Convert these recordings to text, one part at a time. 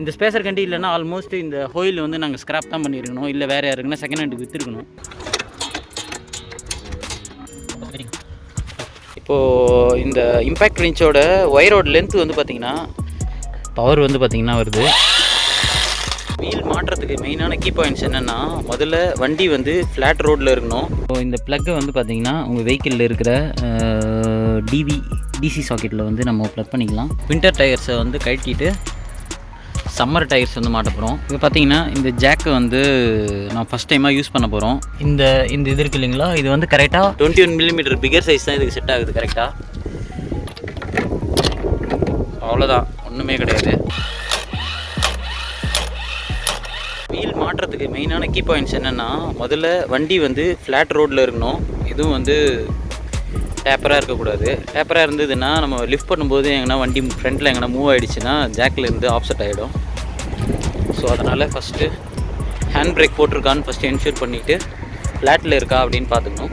இந்த ஸ்பேசர் கண்டி இல்லைன்னா ஆல்மோஸ்ட் இந்த ஹோயில் வந்து நாங்கள் ஸ்க்ராப் தான் பண்ணியிருக்கணும், இல்லை வேறு யாருக்குன்னா செகண்ட் ஹேண்டுக்கு விற்றுருக்கணும். இப்போது இந்த இம்பேக்ட் ரிஞ்சோட ஒயரோட லென்த் வந்து பார்த்திங்கன்னா பவர் வந்து பார்த்திங்கன்னா வருது. வீல் மாட்டுறதுக்கு மெயினான கீ பாயிண்ட்ஸ் என்னென்னா, முதல்ல வண்டி வந்து ஃப்ளாட் ரோட்டில் இருக்கணும். ஸோ இந்த ப்ளக்கை வந்து பார்த்திங்கன்னா உங்கள் வெஹிக்கிளில் இருக்கிற டிசி சாக்கெட்டில் வந்து நம்ம ப்ளக் பண்ணிக்கலாம். வின்டர் டயர்ஸை வந்து கழட்டிட்டு சம்மர் டயர்ஸ் வந்து மாட்ட போகிறோம். இப்போ பார்த்தீங்கன்னா இந்த ஜாக்கை வந்து நான் ஃபஸ்ட் டைமாக யூஸ் பண்ண போகிறோம். இந்த இது இருக்குது இல்லைங்களா, இது வந்து கரெக்டாக 21 mm பிகர் சைஸ் தான் இதுக்கு செட் ஆகுது. கரெக்டாக அவ்வளோதான், ஒன்றுமே கிடையாது. வீல் மாட்டுறதுக்கு மெயினான கீ பாயிண்ட்ஸ் என்னென்னா, முதல்ல வண்டி வந்து ஃப்ளாட் ரோட்டில் இருக்கணும். இதுவும் வந்து டேப்பராக இருக்கக்கூடாது. டேப்பராக இருந்ததுன்னா நம்ம லிஃப்ட் பண்ணும்போது எங்கன்னா வண்டி ஃப்ரண்ட்டில் எங்கன்னா மூவ் ஆகிடுச்சுன்னா ஜாக்கில் இருந்து ஆப்செட் ஆகிடும். ஸோ அதனால் ஃபஸ்ட்டு ஹேண்ட் பிரேக் போட்டிருக்கான்னு ஃபஸ்ட்டு என்ஷூர் பண்ணிவிட்டு ஃப்ளாட்டில் இருக்கா அப்படின்னு பார்த்துக்கணும்.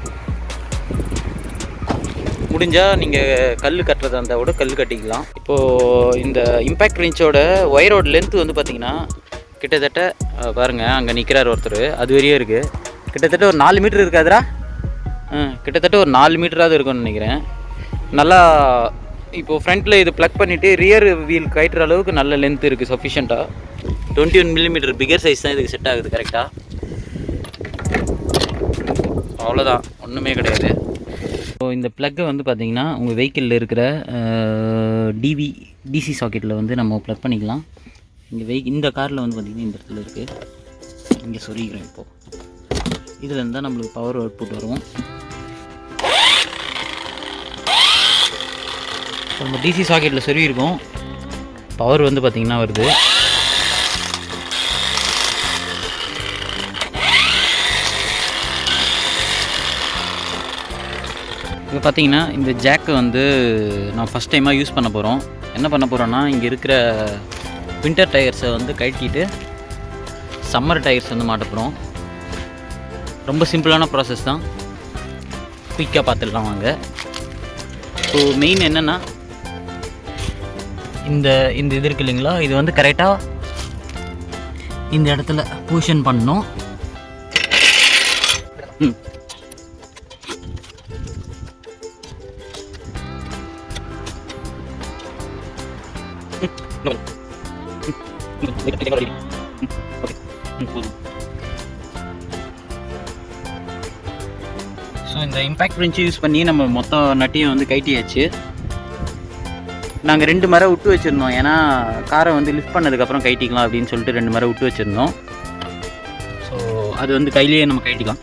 முடிஞ்சால் நீங்கள் கல் கட்டுறதா இருந்தால் கூட கல் கட்டிக்கலாம். இப்போது இந்த இம்பேக்ட் ரிஞ்சோட ஒயரோட லென்த்து வந்து பார்த்திங்கன்னா கிட்டத்தட்ட பாருங்கள், அங்கே நிற்கிறார் ஒருத்தர், அது வரையும் இருக்குது. கிட்டத்தட்ட ஒரு 4 மீட்டர் இருக்காதுரா, கிட்டத்தட்ட ஒரு 4 மீட்டராவது இருக்கும்னு நினைக்கிறேன். நல்லா இப்போது ஃப்ரண்ட்டில் இது ப்ளக் பண்ணிவிட்டு ரியர் வீல் கட்டுற அளவுக்கு நல்ல லென்த் இருக்குது சஃபிஷியண்ட்டாக. 21 mm பிகர் சைஸ் தான் இதுக்கு செட் ஆகுது. கரெக்டாக அவ்வளோதான், ஒன்றுமே கிடையாது. ஸோ இந்த ப்ளக்கை வந்து பார்த்திங்கன்னா உங்கள் வெஹிக்கிளில் இருக்கிற டிசி சாக்கெட்டில் வந்து நம்ம ப்ளக் பண்ணிக்கலாம். இந்த காரில் வந்து பார்த்திங்கன்னா இந்த இடத்துல இருக்குது, இங்கே சொல்லிக்கிறேன். இப்போது இதுலேருந்து தான் நம்மளுக்கு பவர் அவுட்புட் வரும். நம்ம டிசி சாக்கெட்டில் சொருகிருக்கோம், பவர் வந்து பார்த்திங்கன்னா வருது. இப்போ பார்த்திங்கன்னா இந்த ஜாக்கை வந்து நான் ஃபஸ்ட் டைமாக யூஸ் பண்ண போகிறோம். என்ன பண்ண போகிறோன்னா, இங்கே இருக்கிற வின்டர் டயர்ஸை வந்து கழட்டிட்டு சம்மர் டயர்ஸ் வந்து மாட்ட போகிறோம். ரொம்ப சிம்பிளான ப்ராசஸ் தான், குயிக்காக பார்த்துடலாம் வாங்க. ஸோ மெயின் என்னென்னா, இந்த இது இருக்குது இல்லைங்களா, இது வந்து கரெக்டாக இந்த இடத்துல பொசிஷன் பண்ணணும். ஸோ இந்த இம்பேக்ட் ரிஞ்ச் யூஸ் பண்ணி நம்ம மொத்த நட்டையும் வந்து கைட்டியாச்சு. நாங்கள் 2 மரம் விட்டு வச்சுருந்தோம், ஏன்னா காரை வந்து லிஃப்ட் பண்ணதுக்கப்புறம் கைட்டிக்கலாம் அப்படின்னு சொல்லிட்டு 2 மரம் விட்டு வச்சுருந்தோம். ஸோ அது வந்து கையிலேயே நம்ம கைட்டிக்கலாம்.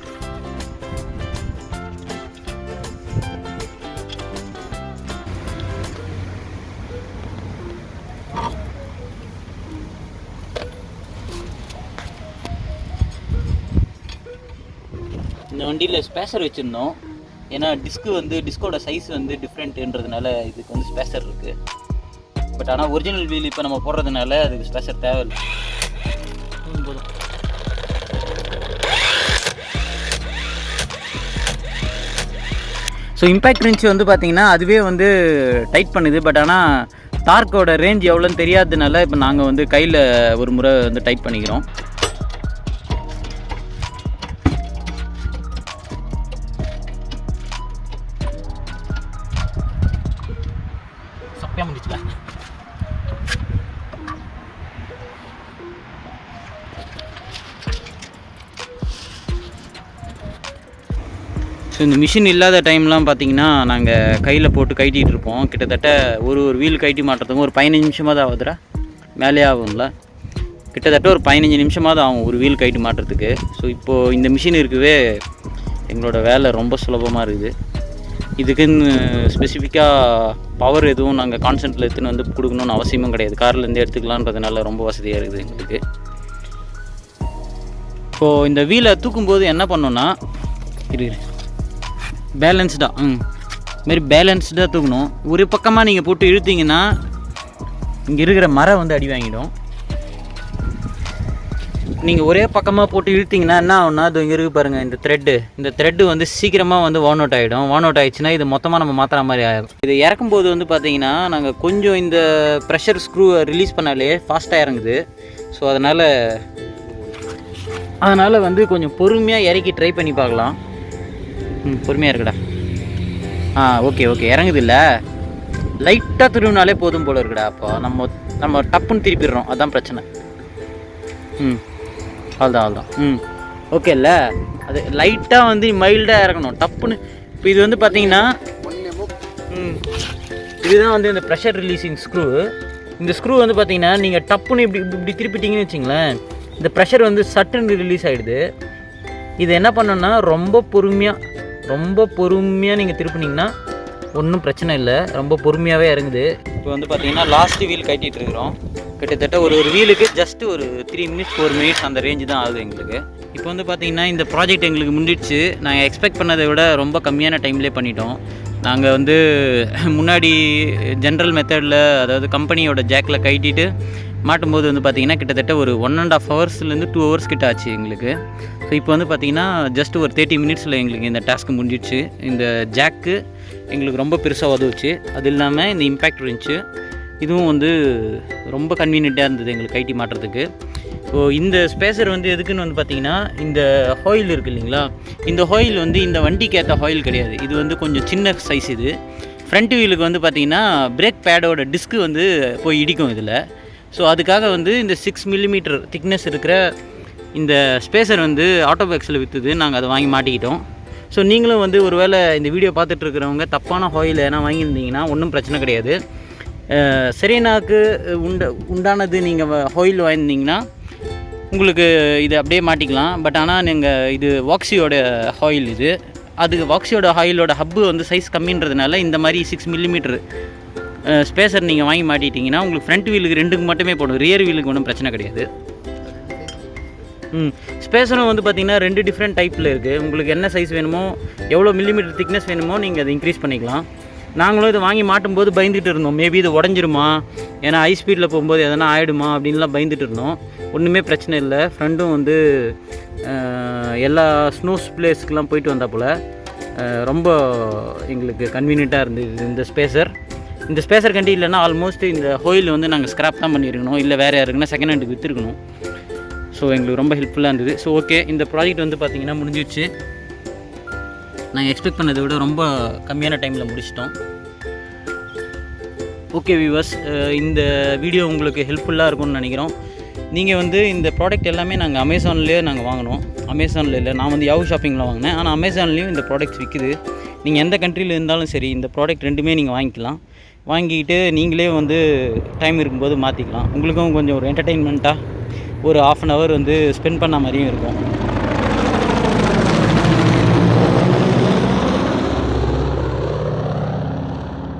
இந்த வண்டியில் ஸ்பேசர் வச்சுருந்தோம், ஏன்னா டிஸ்கோட சைஸ் வந்து டிஃப்ரெண்ட்டுன்றதுனால இதுக்கு வந்து ஸ்பேசர் இருக்குது. பட் ஆனால் ஒரிஜினல் வீல் இப்போ நம்ம போடுறதுனால அதுக்கு ஸ்பேசர் தேவையில்லை. ஸோ இம்பேக்ட் ரிஞ்ச் வந்து பார்த்திங்கன்னா அதுவே வந்து டைட் பண்ணுது. பட் ஆனால் டார்க்கோட ரேஞ்ச் எவ்வளோன்னு தெரியாததுனால இப்போ நாங்கள் வந்து கையில் ஒரு முறை வந்து டைட் பண்ணிக்கிறோம். முடிச்சுல ஸோ இந்த மிஷின் இல்லாத டைம்லாம் பார்த்திங்கன்னா நாங்கள் கையில் போட்டு கைட்டிகிட்டு இருப்போம். கிட்டத்தட்ட ஒரு வீல் கைட்டி மாட்டுறதுக்கும் ஒரு 15 நிமிஷமாவது ஆகுதுரா, மேலே ஆகும்ல, கிட்டத்தட்ட ஒரு 15 நிமிஷமாவது ஆகும் ஒரு வீல் கைட்டி மாட்டுறதுக்கு. ஸோ இப்போது இந்த மிஷின் இருக்கவே எங்களோட வேலை ரொம்ப சுலபமாக இருக்குது. இதுக்குன்னு ஸ்பெசிஃபிக்காக பவர் எதுவும் நாங்கள் கான்சென்ட்டில் எடுத்துன்னு வந்து கொடுக்கணுன்னு அவசியமும் கிடையாது, கார்லேருந்து எடுத்துக்கலான்றதுனால ரொம்ப வசதியாக இருக்குது எங்களுக்கு. இப்போது இந்த வீலை தூக்கும்போது என்ன பண்ணோன்னா, பேலன்ஸ்டாக இதுமாரி பேலன்ஸ்டாக தூக்கணும். ஒரு பக்கமாக நீங்கள் போட்டு இழுத்தீங்கன்னா இங்கே இருக்கிற மரம் வந்து அடி வாங்கிடும். நீங்கள் ஒரே பக்கமாக போட்டு இழுத்திங்கன்னா என்ன ஆகுனா அது இங்கே இருக்குது பாருங்கள் இந்த த்ரெட்டு வந்து சீக்கிரமாக வந்து வார்ன் அவுட் ஆகிடும். வார்ன் அவுட் ஆகிடுச்சுன்னா இது மொத்தமாக நம்ம மாற்றுற மாதிரி ஆகிடும். இது இறக்கும்போது வந்து பார்த்திங்கன்னா நாங்கள் கொஞ்சம் இந்த ப்ரெஷர் ஸ்க்ரூவை ரிலீஸ் பண்ணாலே ஃபாஸ்ட்டாக இறங்குது. ஸோ அதனால் வந்து கொஞ்சம் பொறுமையாக இறக்கி ட்ரை பண்ணி பார்க்கலாம். பொறுமையாக இருக்குடா. ஓகே இறங்குது இல்லை, லைட்டாக திரும்பினாலே போதும் போல இருக்குடா. அப்போ நம்ம டப்புன்னு திருப்பிடுறோம், அதுதான் பிரச்சனை. அவ்வளோதான். ஓகே இல்லை, அது லைட்டாக வந்து மைல்டாக இறக்கணும் டப்புன்னு. இப்போ இது வந்து பார்த்தீங்கன்னா இதுதான் வந்து இந்த ப்ரெஷர் ரிலீஸிங் ஸ்க்ரூ. இந்த ஸ்க்ரூ வந்து பார்த்தீங்கன்னா நீங்கள் டப்புன்னு இப்படி திருப்பிட்டிங்கன்னு வச்சிங்களேன், இந்த ப்ரெஷர் வந்து சட்டுன்னு ரிலீஸ் ஆகிடுது. இது என்ன பண்ணணும்னா ரொம்ப பொறுமையாக நீங்கள் திருப்பினீங்கன்னா ஒன்றும் பிரச்சனை இல்லை, ரொம்ப பொறுமையாகவே இறங்குது. இப்போ வந்து பார்த்தீங்கன்னா லாஸ்ட் வீல் கட்டிகிட்டு இருக்கிறோம். கிட்டத்தட்ட ஒரு வீலுக்கு ஜஸ்ட் ஒரு 3 minutes 4 minutes அந்த ரேஞ்சு தான் ஆகுது எங்களுக்கு. இப்போ வந்து பார்த்திங்கன்னா இந்த ப்ராஜெக்ட் எங்களுக்கு முடிஞ்சிடுச்சு. நாங்கள் எக்ஸ்பெக்ட் பண்ணதை விட ரொம்ப கம்மியான டைம்லேயே பண்ணிட்டோம். நாங்கள் வந்து முன்னாடி ஜென்ரல் மெத்தடில், அதாவது கம்பெனியோட ஜாக்கில் கட்டிட்டு மாட்டும்போது வந்து பார்த்திங்கன்னா கிட்டத்தட்ட ஒரு 1.5 hours-லேருந்து 2 hours கிட்ட ஆச்சு எங்களுக்கு. ஸோ இப்போ வந்து பார்த்திங்கன்னா ஜஸ்ட் ஒரு 30 minutes-ல் எங்களுக்கு இந்த டாஸ்க்கு முடிஞ்சிடுச்சு. இந்த ஜாக்கு எங்களுக்கு ரொம்ப பெருசாக உதவுச்சு. அது இல்லாமல் இந்த இம்பேக்ட் இருந்துச்சு, இதுவும் வந்து ரொம்ப கன்வீனியண்ட்டாக இருந்தது எங்களுக்கு கைட்டி மாட்டுறதுக்கு. ஸோ இந்த ஸ்பேசர் வந்து எதுக்குன்னு வந்து பார்த்திங்கன்னா, இந்த ஹாயில் இருக்குது இல்லைங்களா, இந்த ஹாயில் வந்து இந்த வண்டிக்கு ஏற்ற ஹாயில் கிடையாது. இது வந்து கொஞ்சம் சின்ன சைஸ். இது ஃப்ரண்ட் வீலுக்கு வந்து பார்த்திங்கன்னா பிரேக் பேடோட டிஸ்க்கு வந்து போய் இடிக்கும் இதில். ஸோ அதுக்காக வந்து இந்த 6 mm திக்னஸ் இருக்கிற இந்த ஸ்பேசர் வந்து ஆட்டோபேக்ஸில் விற்றுது. நாங்கள் அதை வாங்கி மாட்டிக்கிட்டோம். ஸோ நீங்களும் வந்து ஒரு வேளை இந்த வீடியோ பார்த்துட்ருக்கிறவங்க தப்பான ஹாயில் ஏன்னா வாங்கியிருந்தீங்கன்னா ஒன்றும் பிரச்சனை கிடையாது. செரீனாவுக்கு உண்டானது நீங்கள் ஹாயில் வாங்கியிருந்தீங்கன்னா உங்களுக்கு இது அப்படியே மாட்டிக்கலாம். பட் ஆனால் நீங்கள் இது வாக்ஸியோட ஹாயில், அதுக்கு வாக்ஸியோட ஹாயிலோட ஹப்பு வந்து சைஸ் கம்மின்றதுனால இந்த மாதிரி 6 mm ஸ்பேசர் நீங்கள் வாங்கி மாட்டிட்டிங்கன்னா உங்களுக்கு ஃப்ரண்ட் வீலுக்கு 2க்கு மட்டுமே போடும், ரியர் வீலுக்கு ஒன்றும் பிரச்சனை கிடையாது. ஸ்பேசரும் வந்து பார்த்திங்கன்னா 2 டிஃப்ரெண்ட் டைப்பில் இருக்குது. உங்களுக்கு என்ன சைஸ் வேணுமோ, எவ்வளோ மில்லிமீட்டர் திக்னஸ் வேணுமோ நீங்கள் அதை இன்க்ரீஸ் பண்ணிக்கலாம். நாங்களும் இது வாங்கி மாட்டும்போது பயந்துட்டு இருந்தோம், மேபி இது உடஞ்சிருமா, ஏன்னா ஹை ஸ்பீடில் போகும்போது எதனா ஆகிடுமா அப்படின்லாம் பயந்துட்டு இருந்தோம். ஒன்றுமே பிரச்சனை இல்லை. ஃப்ரெண்டும் வந்து எல்லா ஸ்னோஸ் பிளேஸ்க்கெலாம் போயிட்டு வந்தால் போல் ரொம்ப எங்களுக்கு கன்வீனியண்ட்டாக இருந்தது இந்த ஸ்பேசர் கண்டி. இல்லைன்னா ஆல்மோஸ்ட் இந்த ஹோயில் வந்து நாங்கள் ஸ்க்ராப் தான் பண்ணியிருக்கணும், இல்லை வேறு யாருக்குன்னா செகண்ட் ஹேண்டுக்கு விற்றுருக்கணும். ஸோ எங்களுக்கு ரொம்ப ஹெல்ப்ஃபுல்லாக இருந்தது. ஸோ ஓகே, இந்த ப்ராஜெக்ட் வந்து பார்த்திங்கன்னா முடிஞ்சிடுச்சு. நாங்கள் எக்ஸ்பெக்ட் பண்ணதை விட ரொம்ப கம்மியான டைமில் முடிச்சிட்டோம். ஓகே வியூவர்ஸ், இந்த வீடியோ உங்களுக்கு ஹெல்ப்ஃபுல்லாக இருக்கும்னு நினைக்கிறோம். நீங்கள் வந்து இந்த ப்ராடக்ட் எல்லாமே நாங்கள் அமேசான்லேயே வாங்கினோம். அமேசானில் இல்லை, நான் வந்து யாஹூ ஷாப்பிங்கில் வாங்கினேன். ஆனால் அமேசான்லேயும் இந்த ப்ராடக்ட்ஸ் விற்குது. நீங்கள் எந்த கண்ட்ரியில் இருந்தாலும் சரி இந்த ப்ராடக்ட் 2மே நீங்கள் வாங்கிக்கலாம். வாங்கிக்கிட்டு நீங்களே வந்து டைம் இருக்கும்போது மாற்றிக்கலாம். உங்களுக்கும் கொஞ்சம் ஒரு என்டர்டெயின்மெண்ட்டாக ஒரு 1/2 hour வந்து ஸ்பெண்ட் பண்ண மாதிரியும் இருக்கும்.